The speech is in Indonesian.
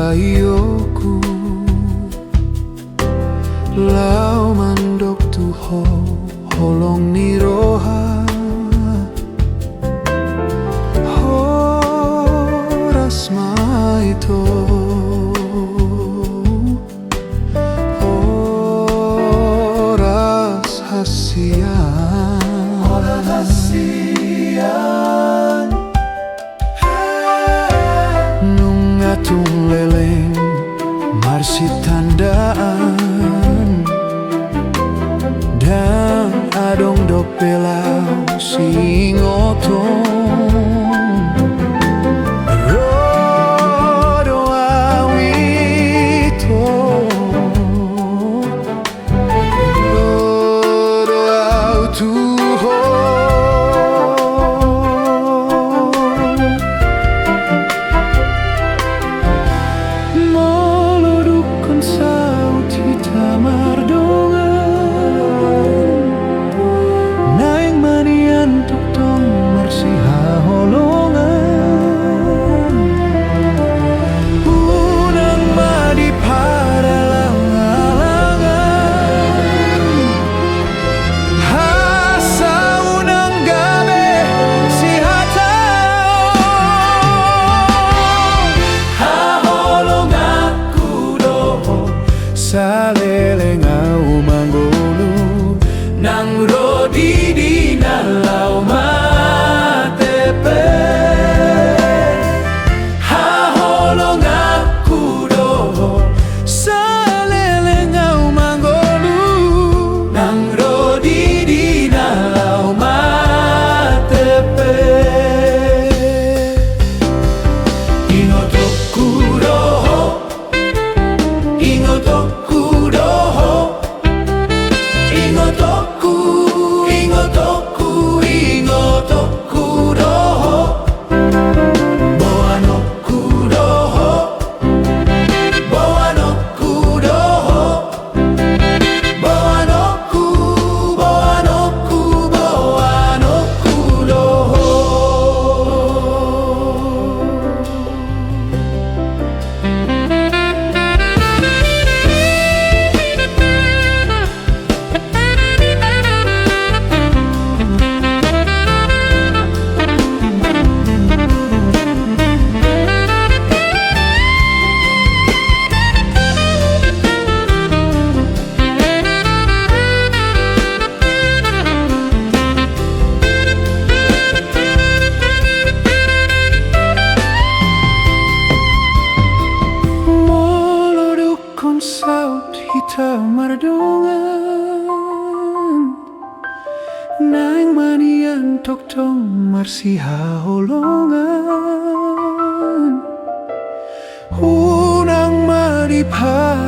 Ayoku lau mandok tuho holong ni roha horas maito horas hasian nung atung leleng marsi tandaan dan adong dok pelau sing otong rodo awito rodo autuho saleleng au manggonu nang rodi di nalau matepe ha holong aku doho saleleng au manggonu nang rodi di nalau matepe ingotoku doho ingotoku saut hitam mardongan nang manian tok tong marsi haholongan unang maripha